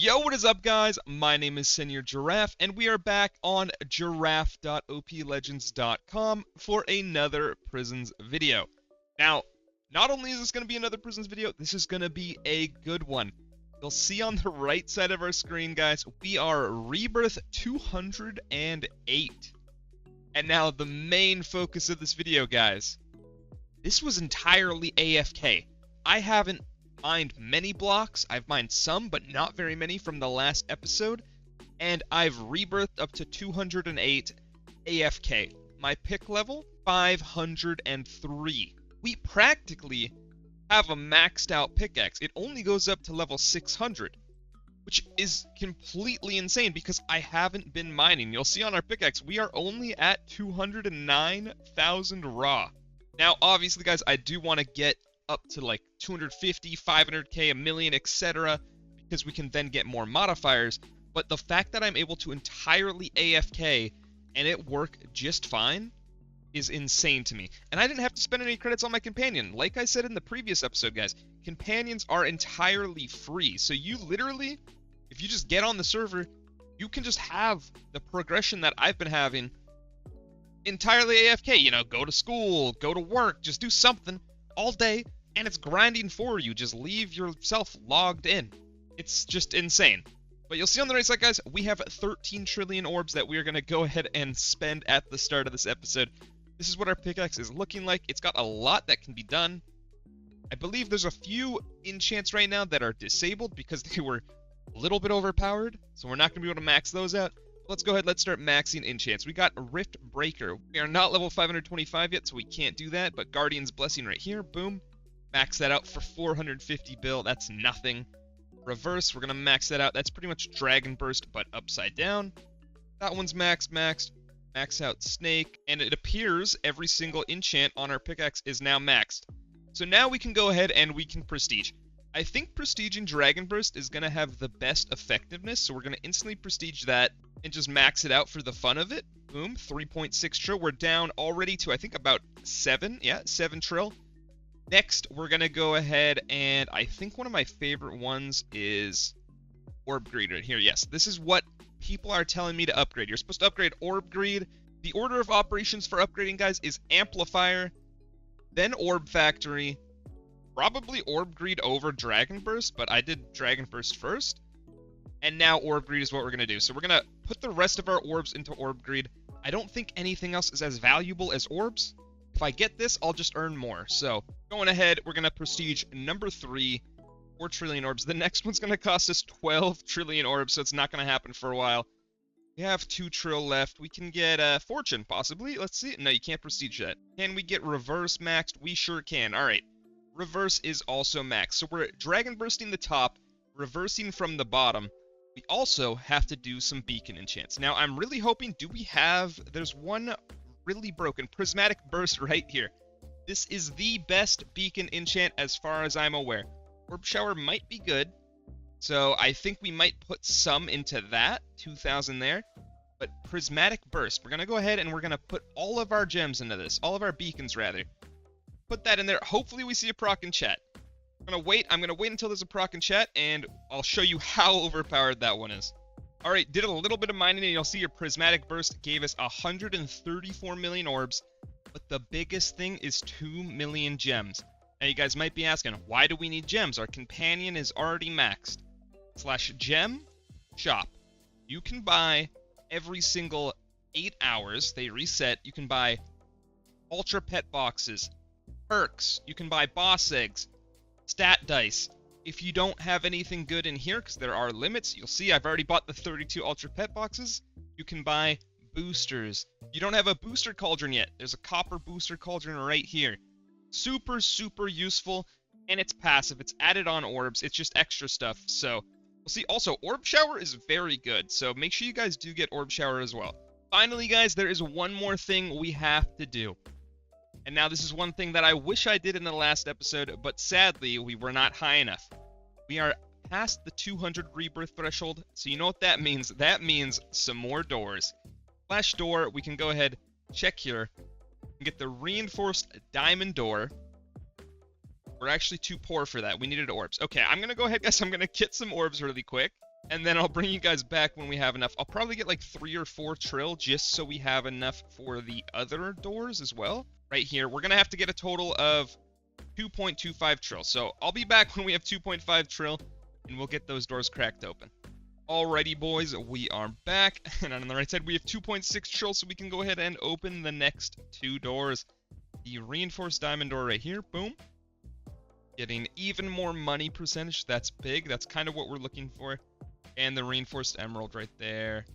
Yo, what is up, guys? My name is Senior Giraffe, and we are back on giraffe.oplegends.com for another Prisons video. Now, not only is this going to be another Prisons video, this is going to be a good one. You'll see on the right side of our screen, guys, we are Rebirth 208. And now, the main focus of this video, guys. This was entirely AFK. I haven't mined many blocks. I've mined some, but not very many from the last episode. And I've rebirthed up to 208 AFK. My pick level, 503. We practically have a maxed out pickaxe. It only goes up to level 600, which is completely insane because I haven't been mining. You'll see on our pickaxe, we are only at 209,000 raw. Now, obviously, guys, I do want to get up to like 250, 500k, a million, etc. because we can then get more modifiers. But the fact that I'm able to entirely AFK and it work just fine is insane to me. And I didn't have to spend any credits on my companion. Like I said in the previous episode, guys, companions are entirely free. So you literally, if you just get on the server, you can just have the progression that I've been having entirely AFK. You know, go to school, go to work, just do something all day, and it's grinding for you. Just leave yourself logged in. It's just insane. But you'll see on the right side, guys, we have 13 trillion orbs that we are going to go ahead and spend at the start of this episode. This is what our pickaxe is looking like. It's got a lot that can be done. I believe there's a few enchants right now that are disabled because they were a little bit overpowered, so we're not going to be able to max those out. Let's go ahead, let's start maxing enchants. We got Rift Breaker. We are not level 525 yet, so we can't do that, but Guardian's Blessing right here, boom. Max that out for 450 bill, that's nothing. Reverse, we're going to max that out. That's pretty much Dragon Burst, but upside down. That one's maxed. Max out Snake, and it appears every single enchant on our pickaxe is now maxed. So now we can go ahead and we can Prestige. I think Prestige and Dragon Burst is going to have the best effectiveness, so we're going to instantly Prestige that and just max it out for the fun of it. Boom, 3.6 trill. We're down already to, I think, about 7. Yeah, 7 trill. Next, we're going to go ahead and I think one of my favorite ones is Orb Greed right here. Yes, this is what people are telling me to upgrade. You're supposed to upgrade Orb Greed. The order of operations for upgrading, guys, is Amplifier, then Orb Factory, probably Orb Greed over Dragon Burst, but I did Dragon Burst first. And now Orb Greed is what we're going to do. So we're going to put the rest of our orbs into Orb Greed. I don't think anything else is as valuable as orbs. If I get this, I'll just earn more. So going ahead, we're going to Prestige number 3, 4 trillion orbs. The next one's going to cost us 12 trillion orbs, so it's not going to happen for a while. We have 2 trill left. We can get Fortune, possibly. Let's see. No, you can't Prestige that. Can we get Reverse maxed? We sure can. All right. Reverse is also maxed. So we're Dragon Bursting the top, reversing from the bottom. We also have to do some beacon enchants. Now, I'm really hoping, there's one really broken, Prismatic Burst right here. This is the best beacon enchant as far as I'm aware. Orb Shower might be good, so I think we might put some into that, 2,000 there. But Prismatic Burst, we're going to go ahead and we're going to put all of our gems into this, all of our beacons rather. Put that in there. Hopefully we see a proc in chat. I'm going to wait until there's a proc in chat, and I'll show you how overpowered that one is. Alright, did a little bit of mining, and you'll see your Prismatic Burst gave us 134 million orbs, but the biggest thing is 2 million gems. Now you guys might be asking, why do we need gems? Our companion is already maxed. /gem shop. You can buy every single 8 hours, they reset, you can buy Ultra Pet Boxes, perks, you can buy boss eggs, stat dice. If you don't have anything good in here, because there are limits, you'll see I've already bought the 32 Ultra Pet Boxes. You can buy boosters. You don't have a booster cauldron yet. There's a copper booster cauldron right here. Super, super useful, and it's passive. It's added on orbs. It's just extra stuff. So, we'll see. Also, Orb Shower is very good, so make sure you guys do get Orb Shower as well. Finally, guys, there is one more thing we have to do. And now this is one thing that I wish I did in the last episode, but sadly, we were not high enough. We are past the 200 rebirth threshold, so you know what that means. That means some more doors. Flash door, we can go ahead, check here, and get the reinforced diamond door. We're actually too poor for that. We needed orbs. Okay, I'm going to go ahead, guys. I'm going to get some orbs really quick. And then I'll bring you guys back when we have enough. I'll probably get like 3 or 4 trill just so we have enough for the other doors as well. Right here, we're going to have to get a total of 2.25 trill. So I'll be back when we have 2.5 trill, and we'll get those doors cracked open. Alrighty, boys, we are back. And on the right side, we have 2.6 trill, so we can go ahead and open the next 2 doors. The reinforced diamond door right here, boom. Getting even more money percentage, that's big. That's kind of what we're looking for. And the reinforced emerald right there.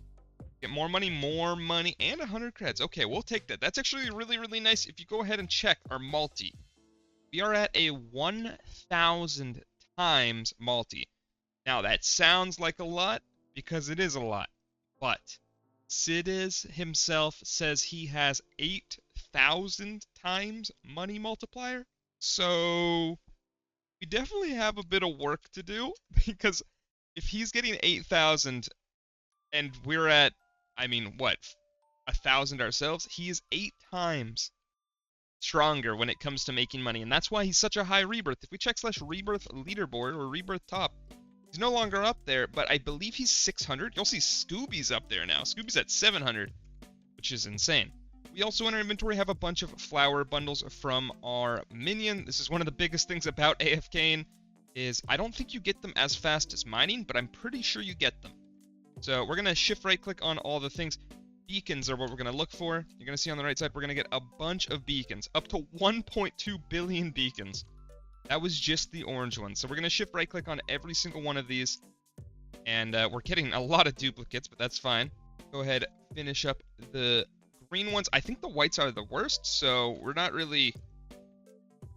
Get more money, and 100 creds. Okay, we'll take that. That's actually really, really nice. If you go ahead and check our multi, we are at a 1,000 times multi. Now, that sounds like a lot, because it is a lot. But Sidiz himself says he has 8,000 times money multiplier. So we definitely have a bit of work to do, because if he's getting 8,000 and we're at, I mean, what, 1,000 ourselves, he is 8 times stronger when it comes to making money. And that's why he's such a high rebirth. If we check /rebirth leaderboard or rebirth top, he's no longer up there, but I believe he's 600. You'll see Scooby's up there now. Scooby's at 700, which is insane. We also in our inventory have a bunch of flower bundles from our minion. This is one of the biggest things about AFKing, is I don't think you get them as fast as mining, but I'm pretty sure you get them. So we're going to shift right click on all the things. Beacons are what we're going to look for. You're going to see on the right side, we're going to get a bunch of beacons, up to 1.2 billion beacons. That was just the orange one. So we're going to shift right click on every single one of these. And we're getting a lot of duplicates, but that's fine. Go ahead, finish up the green ones. I think the whites are the worst, so we're not really...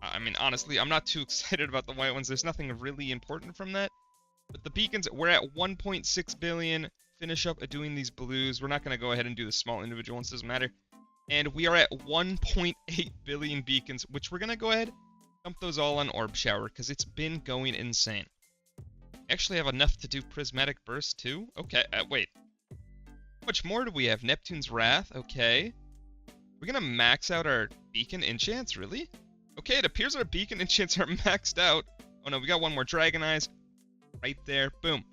I mean, honestly, I'm not too excited about the white ones. There's nothing really important from that. But the beacons, we're at 1.6 billion. Finish up doing these blues. We're not going to go ahead and do the small individual ones. Doesn't matter. And we are at 1.8 billion beacons, which we're going to go ahead dump those all on Orb Shower, because it's been going insane. Actually have enough to do Prismatic Burst, too. Okay, wait. How much more do we have? Neptune's Wrath, okay. We're going to max out our beacon enchants, really? Okay, it appears our beacon enchants are maxed out. Oh no, we got one more Dragon Eyes. Right there, boom.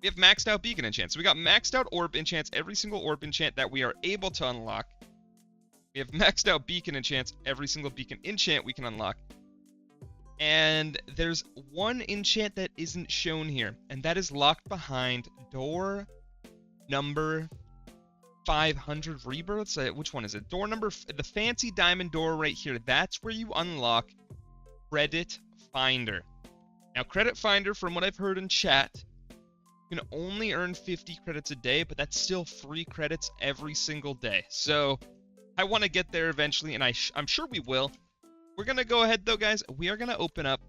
We have maxed out beacon enchants. So we got maxed out orb enchants, every single orb enchant that we are able to unlock. We have maxed out beacon enchants, every single beacon enchant we can unlock. And there's one enchant that isn't shown here, and that is locked behind door number 500 rebirths. Which one is it? Door number, the fancy diamond door right here. That's where you unlock Credit Finder. Now, Credit Finder, from what I've heard in chat, you can only earn 50 credits a day, but that's still free credits every single day. So I want to get there eventually, and I'm sure we will. We're going to go ahead, though, guys. We are going to open up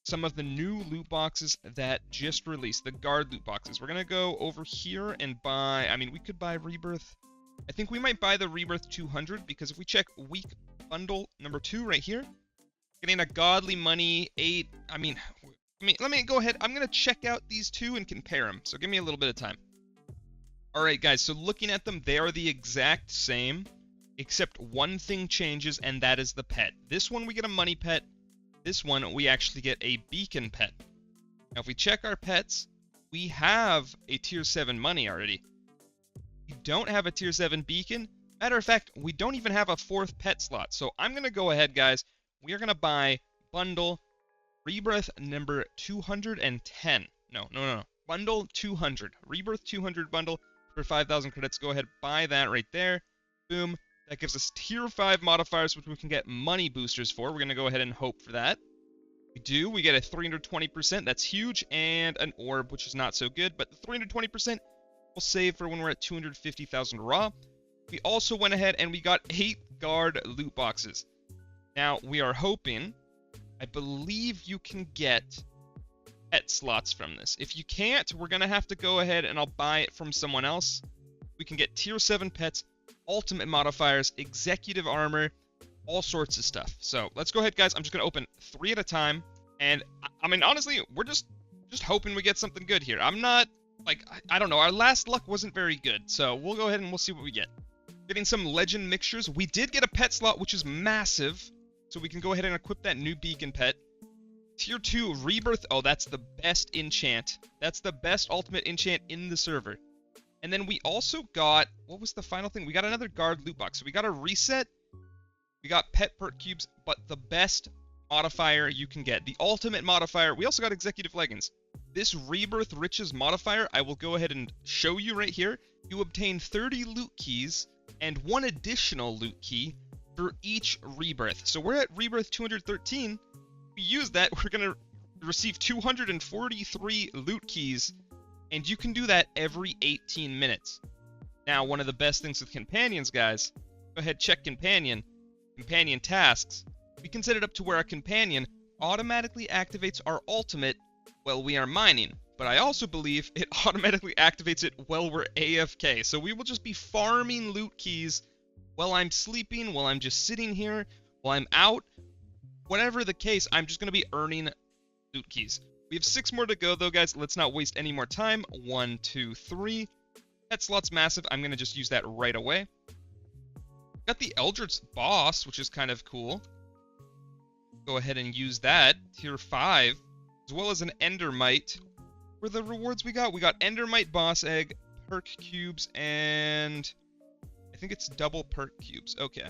some of the new loot boxes that just released, the guard loot boxes. We're going to go over here and buy, I mean, we could buy Rebirth. I think we might buy the Rebirth 200, because if we check week bundle number 2 right here, getting a godly money 8, I mean, let me go ahead. I'm going to check out these two and compare them. So give me a little bit of time. All right, guys. So looking at them, they are the exact same, except one thing changes, and that is the pet. This one, we get a money pet. This one, we actually get a beacon pet. Now, if we check our pets, we have a tier 7 money already. We don't have a tier 7 beacon. Matter of fact, we don't even have a 4th pet slot. So I'm going to go ahead, guys. We are going to buy bundle Rebirth number 210. No. Bundle 200. Rebirth 200 bundle for 5,000 credits. Go ahead, buy that right there. Boom. That gives us tier 5 modifiers, which we can get money boosters for. We're going to go ahead and hope for that. We do. We get a 320%. That's huge. And an orb, which is not so good. But the 320% we'll save for when we're at 250,000 raw. We also went ahead and we got 8 guard loot boxes. Now, we are hoping, I believe you can get pet slots from this. If you can't, we're going to have to go ahead and I'll buy it from someone else. We can get tier 7 pets, ultimate modifiers, executive armor, all sorts of stuff. So let's go ahead, guys. I'm just going to open 3 at a time. And I mean, honestly, we're just hoping we get something good here. I'm not, like, I don't know. Our last luck wasn't very good. So we'll go ahead and we'll see what we get. Getting some legend mixtures. We did get a pet slot, which is massive. So we can go ahead and equip that new beacon pet. Tier 2 Rebirth. Oh, that's the best enchant. That's the best ultimate enchant in the server. And then we also got, what was the final thing? We got another guard loot box. So we got a reset. We got pet perk cubes, but the best modifier you can get. The ultimate modifier. We also got executive leggings. This Rebirth Riches modifier, I will go ahead and show you right here. You obtain 30 loot keys and 1 additional loot key for each Rebirth. So we're at Rebirth 213. We use that, we're going to receive 243 loot keys, and you can do that every 18 minutes. Now, one of the best things with companions, guys, go ahead, check companion tasks. We can set it up to where our companion automatically activates our ultimate while we are mining, but I also believe it automatically activates it while we're AFK. So we will just be farming loot keys while I'm sleeping, while I'm just sitting here, while I'm out. Whatever the case, I'm just going to be earning loot keys. We have 6 more to go, though, guys. Let's not waste any more time. 1, 2, 3. Pet slot's massive. I'm going to just use that right away. Got the Eldritch boss, which is kind of cool. Go ahead and use that. Tier 5. As well as an Endermite. Where the rewards we got? We got Endermite boss egg, perk cubes, and I think it's double perk cubes. Okay.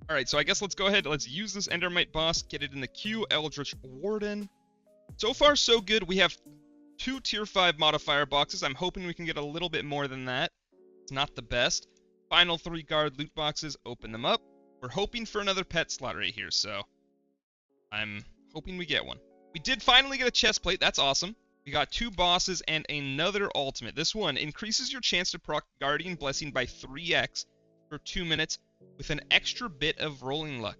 Alright, so I guess let's go ahead. Let's use this Endermite boss. Get it in the queue. Eldritch Warden. So far, so good. We have 2 tier 5 modifier boxes. I'm hoping we can get a little bit more than that. It's not the best. Final 3 guard loot boxes. Open them up. We're hoping for another pet slot right here, so I'm hoping we get one. We did finally get a chest plate. That's awesome. We got 2 bosses and another ultimate. This one increases your chance to proc Guardian Blessing by 3x for 2 minutes with an extra bit of rolling luck.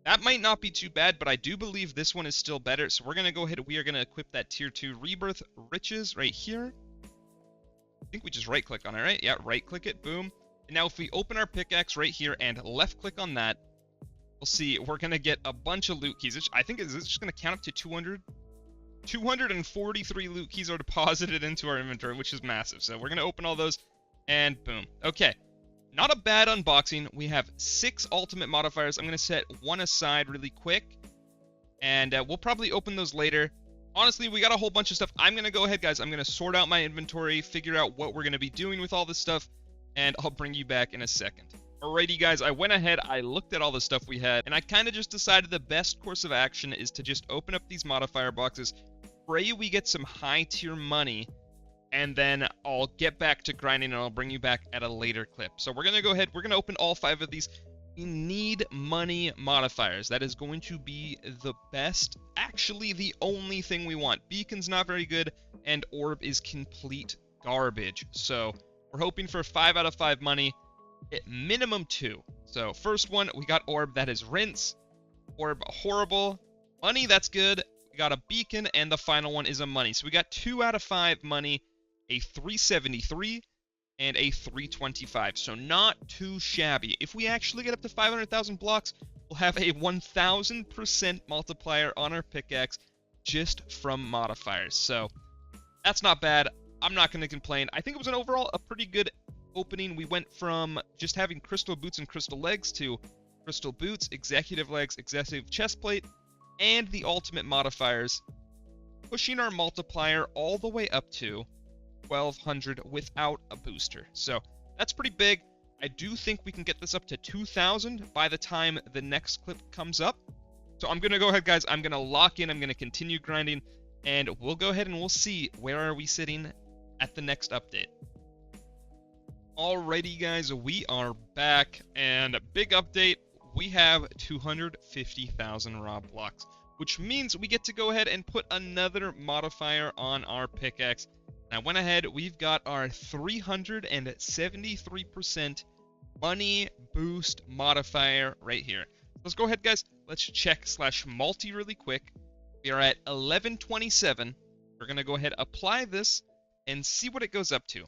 That might not be too bad, but I do believe this one is still better. So we're going to go ahead. We are going to equip that tier 2 Rebirth Riches right here. I think we just right click on it, right? Yeah, right click it. Boom. And now if we open our pickaxe right here and left click on that, we'll see we're going to get a bunch of loot keys. I think it's just going to count up to 200. 243 loot keys are deposited into our inventory, which is massive. So we're going to open all those and boom. Okay. Not a bad unboxing. We have 6 ultimate modifiers. I'm going to set one aside really quick. And we'll probably open those later. Honestly, we got a whole bunch of stuff. I'm going to go ahead, guys. I'm going to sort out my inventory, figure out what we're going to be doing with all this stuff, and I'll bring you back in a second. Alrighty, guys. I went ahead. I looked at all the stuff we had, and I kind of just decided the best course of action is to just open up these modifier boxes, pray we get some high-tier money, and then I'll get back to grinding and I'll bring you back at a later clip. So we're going to go ahead. We're going to open all 5 of these. We need money modifiers. That is going to be the best, actually the only thing we want. Beacon's not very good, and Orb is complete garbage. So we're hoping for 5 out of 5 money, at minimum 2. So first one, we got Orb. That is Rinse. Orb, horrible. Money, that's good. We got a Beacon, and the final one is a money. So we got 2 out of 5 money, a 373, and a 325. So not too shabby. If we actually get up to 500,000 blocks, we'll have a 1,000% multiplier on our pickaxe just from modifiers. So that's not bad. I'm not going to complain. I think it was an overall a pretty good opening. We went from just having crystal boots and crystal legs to crystal boots, executive legs, executive chest plate, and the ultimate modifiers, pushing our multiplier all the way up to 1,200 without a booster. So that's pretty big. I do think we can get this up to 2,000 by the time the next clip comes up. So I'm going to go ahead, guys. I'm going to lock in. I'm going to continue grinding, and we'll go ahead and we'll see where are we sitting at the next update. Alrighty, guys, we are back, and a big update. We have 250,000 raw blocks, which means we get to go ahead and put another modifier on our pickaxe. I went ahead, we've got our 373% money boost modifier right here. Let's go ahead, guys. Let's check /multi really quick. We are at 1127. We're going to go ahead, apply this, and see what it goes up to.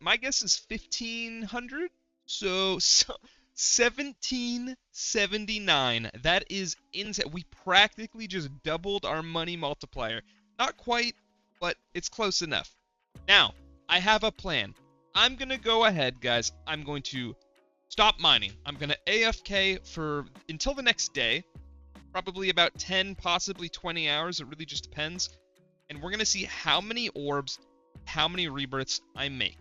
My guess is 1,500. So 1779. That is insane. We practically just doubled our money multiplier. Not quite, but it's close enough. Now, I have a plan. I'm going to go ahead, guys. I'm going to stop mining. I'm going to AFK until the next day. probably about 10, possibly 20 hours. It really just depends. And we're going to see how many orbs, how many rebirths I make.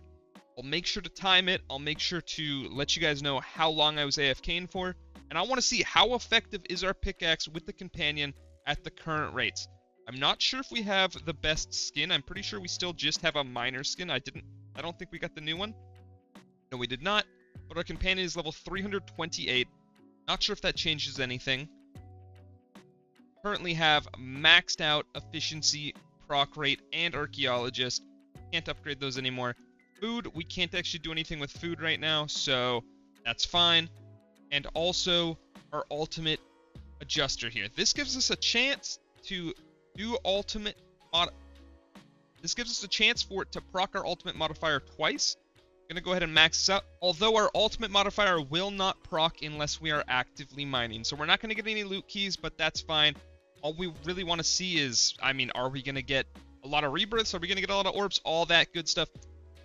I'll make sure to time it. I'll make sure to let you guys know how long I was AFKing for. And I want to see how effective is our pickaxe with the companion at the current rates. I'm not sure if we have the best skin. I'm pretty sure we still just have a minor skin. I don't think we got the new one. No, we did not. But our companion is level 328. Not sure if that changes anything. Currently have maxed out efficiency, proc rate, and archaeologist. Can't upgrade those anymore. Food, we can't actually do anything with food right now, so that's fine. And also our ultimate adjuster here. This gives us a chance to do ultimate mod. This gives us a chance for it to proc our ultimate modifier twice. I'm gonna go ahead and max this out. Although our ultimate modifier will not proc unless we are actively mining. So we're not gonna get any loot keys, but that's fine. All we really want to see is, I mean, are we gonna get a lot of rebirths? Are we gonna get a lot of orbs? All that good stuff.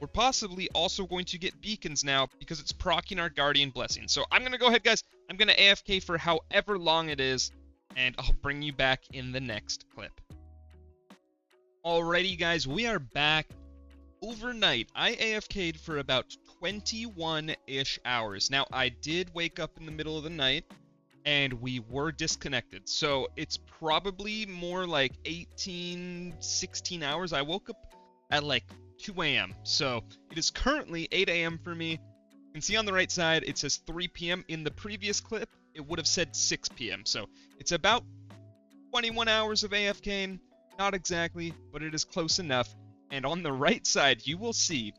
We're possibly also going to get beacons now because it's proccing our guardian blessing. So I'm gonna go ahead, guys. I'm gonna AFK for however long it is, and I'll bring you back in the next clip. Alrighty, guys, we are back. Overnight, I AFK'd for about 21-ish hours. Now, I did wake up in the middle of the night, and we were disconnected. So it's probably more like 18, 16 hours. I woke up at like 2 a.m. So it is currently 8 a.m. for me. You can see on the right side, it says 3 p.m. In the previous clip, it would have said 6 p.m. So it's about 21 hours of AFKing. Not exactly, but it is close enough. And on the right side, you will see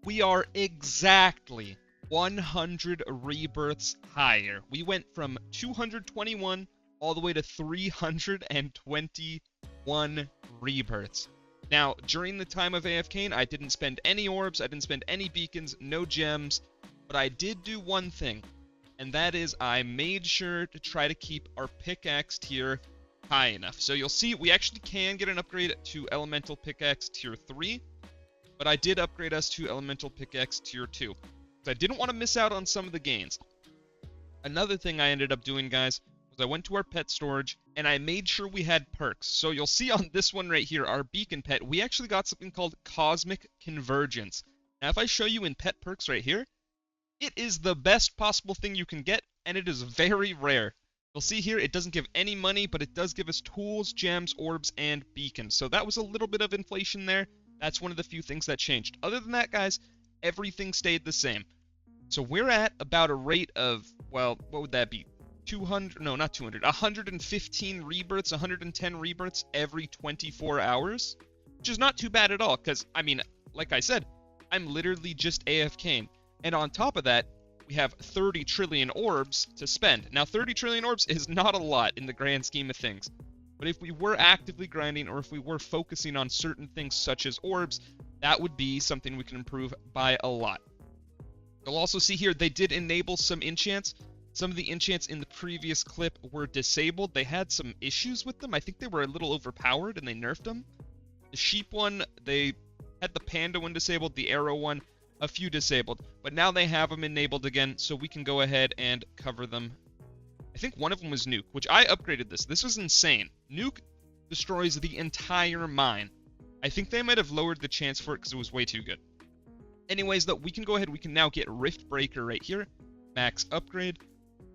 we are exactly 100 rebirths higher. We went from 221 all the way to 321 rebirths. Now, during the time of AFKing, I didn't spend any orbs, I didn't spend any beacons, no gems, but I did do one thing, and that is I made sure to try to keep our pickaxe tier high enough. So you'll see we actually can get an upgrade to Elemental Pickaxe Tier 3, but I did upgrade us to Elemental Pickaxe Tier 2. So I didn't want to miss out on some of the gains. Another thing I ended up doing, guys, was I went to our pet storage, and I made sure we had perks. So you'll see on this one right here, our beacon pet, we actually got something called Cosmic Convergence. Now if I show you in pet perks right here, it is the best possible thing you can get, and it is very rare. You'll see here, it doesn't give any money, but it does give us tools, gems, orbs, and beacons. So that was a little bit of inflation there. That's one of the few things that changed. Other than that, guys, everything stayed the same. So we're at about a rate of, well, what would that be? 200, no, not 200, 115 rebirths, 110 rebirths every 24 hours, which is not too bad at all, because, I mean, like I said, I'm literally just AFKing. And on top of that, we have 30 trillion orbs to spend. Now, 30 trillion orbs is not a lot in the grand scheme of things. But if we were actively grinding, or if we were focusing on certain things such as orbs, that would be something we can improve by a lot. You'll also see here, they did enable some enchants. Some of the enchants in the previous clip were disabled. They had some issues with them. I think they were a little overpowered, and they nerfed them. The sheep one, they had the panda one disabled, the arrow one, a few disabled, but now they have them enabled again, so we can go ahead and cover them. I think one of them was Nuke, which I upgraded this. This was insane. Nuke destroys the entire mine. I think they might have lowered the chance for it because it was way too good. Anyways, though, we can go ahead, we can now get Rift Breaker right here, max upgrade,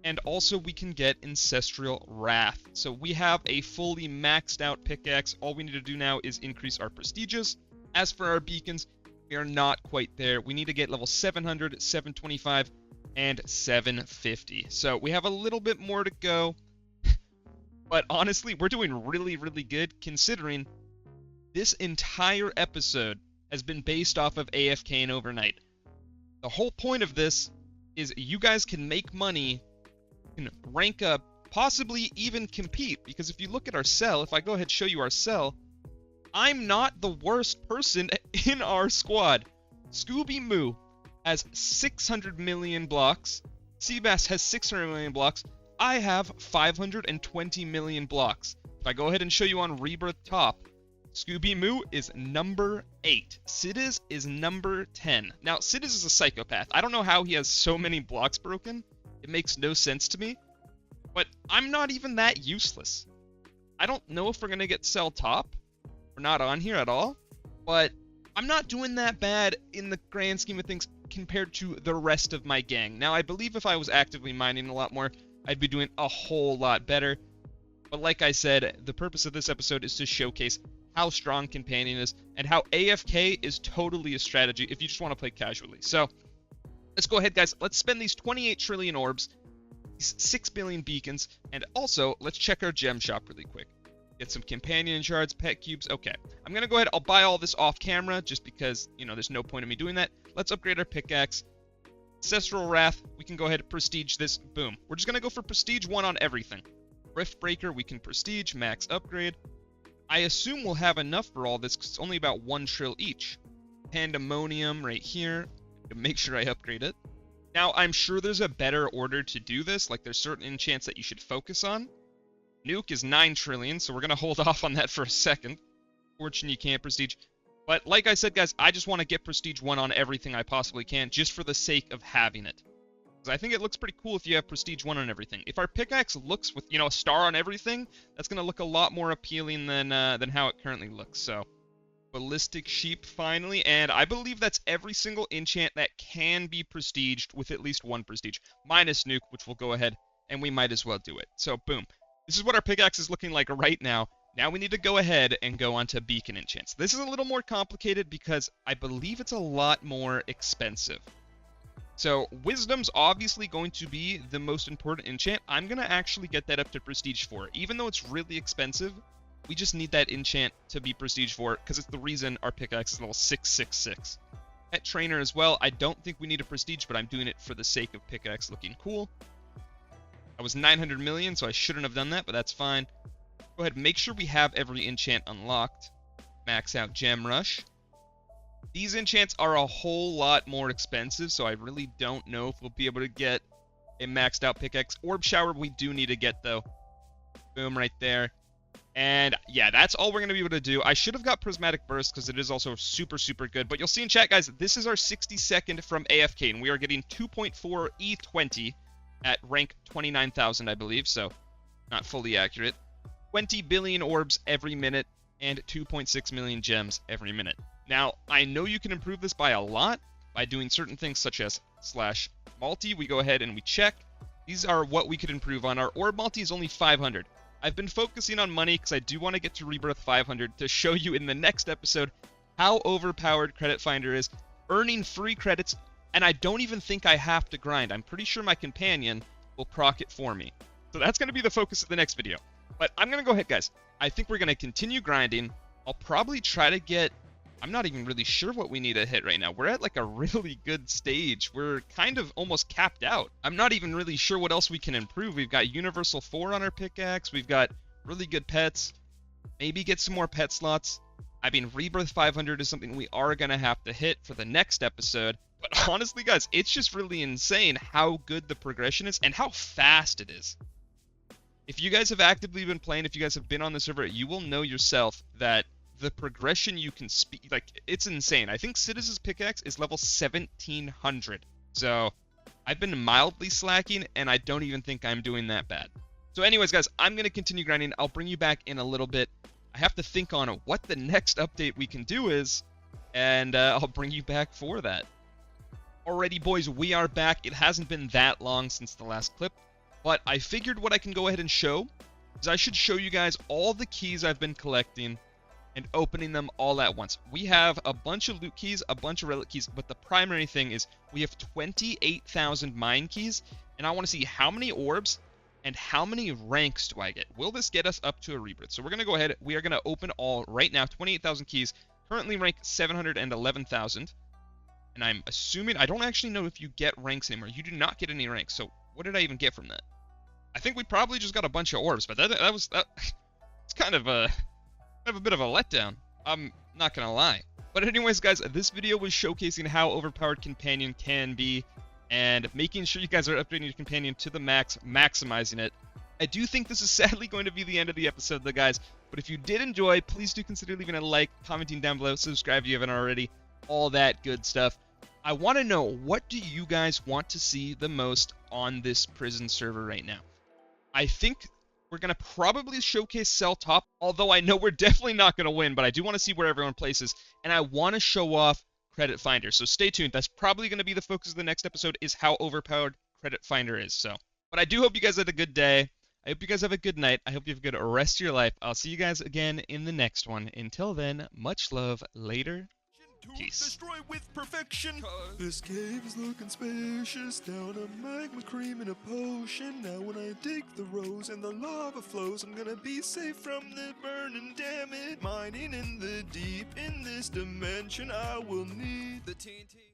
and also we can get Ancestral Wrath. So we have a fully maxed out pickaxe. All we need to do now is increase our prestiges. As for our beacons, we are not quite there. We need to get level 700, 725, and 750. So we have a little bit more to go. But honestly, we're doing really, really good considering this entire episode has been based off of AFKing overnight. The whole point of this is you guys can make money, can rank up, possibly even compete. Because if you look at our cell, if I go ahead and show you our cell, I'm not the worst person in our squad. Scooby Moo has 600 million blocks. Seabass has 600 million blocks. I have 520 million blocks. If I go ahead and show you on Rebirth Top, Scooby Moo is number 8. Sidis is number 10. Now, Sidis is a psychopath. I don't know how he has so many blocks broken. It makes no sense to me. But I'm not even that useless. I don't know if we're going to get sell top. We're not on here at all. But I'm not doing that bad in the grand scheme of things compared to the rest of my gang. Now, I believe if I was actively mining a lot more, I'd be doing a whole lot better. But like I said, the purpose of this episode is to showcase how strong Companion is and how AFK is totally a strategy if you just want to play casually. So let's go ahead, guys. Let's spend these 28 trillion orbs, these 6 billion beacons, and also let's check our gem shop really quick. Get some Companion shards, pet cubes. Okay, I'm going to go ahead. I'll buy all this off camera just because, you know, there's no point in me doing that. Let's upgrade our pickaxe. Ancestral Wrath, we can go ahead and prestige this. Boom. We're just going to go for prestige 1 on everything. Rift Breaker, we can prestige, max upgrade. I assume we'll have enough for all this because it's only about 1 trill each. Pandemonium right here. To make sure I upgrade it. Now, I'm sure there's a better order to do this. Like, there's certain enchants that you should focus on. Nuke is 9 trillion, so we're going to hold off on that for a second. Fortune, you can't prestige. But like I said, guys, I just want to get prestige 1 on everything I possibly can, just for the sake of having it. Because I think it looks pretty cool if you have prestige 1 on everything. If our pickaxe looks with, you know, a star on everything, that's going to look a lot more appealing than how it currently looks. So, Ballistic Sheep, finally. And I believe that's every single enchant that can be prestiged with at least 1 prestige. Minus Nuke, which we'll go ahead, and we might as well do it. So, boom. This is what our pickaxe is looking like right now. Now we need to go ahead and go on to beacon enchants. This is a little more complicated because I believe it's a lot more expensive. So Wisdom's obviously going to be the most important enchant. I'm going to actually get that up to prestige 4. Even though it's really expensive, we just need that enchant to be prestige 4 because it's the reason our pickaxe is level 666. Pet Trainer as well. I don't think we need a prestige, but I'm doing it for the sake of pickaxe looking cool. I was 900 million, so I shouldn't have done that, but that's fine. Go ahead and make sure we have every enchant unlocked. Max out Gem Rush. These enchants are a whole lot more expensive, so I really don't know if we'll be able to get a maxed out pickaxe. Orb Shower we do need to get, though. Boom, right there. And yeah, that's all we're going to be able to do. I should have got Prismatic Burst because it is also super, super good. But you'll see in chat, guys, this is our 62nd from AFK, and we are getting 2.4 E20 at rank 29,000, I believe, so not fully accurate. 20 billion orbs every minute and 2.6 million gems every minute. Now, I know you can improve this by a lot by doing certain things such as /multi. We go ahead and we check. These are what we could improve on. Our orb multi is only 500. I've been focusing on money because I do want to get to Rebirth 500 to show you in the next episode how overpowered Credit Finder is, earning free credits. And I don't even think I have to grind. I'm pretty sure my companion will proc it for me. So that's going to be the focus of the next video. But I'm going to go ahead, guys. I think we're going to continue grinding. I'll probably try to get... I'm not even really sure what we need to hit right now. We're at like a really good stage. We're kind of almost capped out. I'm not even really sure what else we can improve. We've got Universal 4 on our pickaxe. We've got really good pets. Maybe get some more pet slots. I mean, Rebirth 500 is something we are going to have to hit for the next episode. But honestly, guys, it's just really insane how good the progression is and how fast it is. If you guys have actively been playing, if you guys have been on the server, you will know yourself that the progression you can speed, like, it's insane. I think Citizen's pickaxe is level 1700. So I've been mildly slacking, and I don't even think I'm doing that bad. So anyways, guys, I'm going to continue grinding. I'll bring you back in a little bit. I have to think on what the next update we can do is, and I'll bring you back for that. Alrighty, boys, we are back. It hasn't been that long since the last clip, but I figured what I can go ahead and show is I should show you guys all the keys I've been collecting and opening them all at once. We have a bunch of loot keys, a bunch of relic keys, but the primary thing is we have 28,000 mine keys, and I want to see how many orbs and how many ranks do I get. Will this get us up to a rebirth? So we're going to go ahead. We are going to open all right now. 28,000 keys, currently rank 711,000. And I'm assuming, I don't actually know if you get ranks anymore. You do not get any ranks. So what did I even get from that? I think we probably just got a bunch of orbs, but that it's kind of a bit of a letdown. I'm not gonna lie. But anyways, guys, this video was showcasing how overpowered Companion can be and making sure you guys are upgrading your Companion to the max, maximizing it. I do think this is sadly going to be the end of the episode, though, guys. But if you did enjoy, please do consider leaving a like, commenting down below, subscribe if you haven't already, all that good stuff. I want to know, what do you guys want to see the most on this prison server right now? I think we're going to probably showcase Cell Top, although I know we're definitely not going to win, but I do want to see where everyone places, and I want to show off Credit Finder. So stay tuned. That's probably going to be the focus of the next episode, is how overpowered Credit Finder is. So, but I do hope you guys had a good day. I hope you guys have a good night. I hope you have a good rest of your life. I'll see you guys again in the next one. Until then, much love. Later. Peace. Destroy with perfection. This cave is looking spacious. Down a magma cream in a potion. Now when I dig the rose and the lava flows, I'm gonna be safe from the burning. Damn it, mining in the deep. In this dimension, I will need the TNT.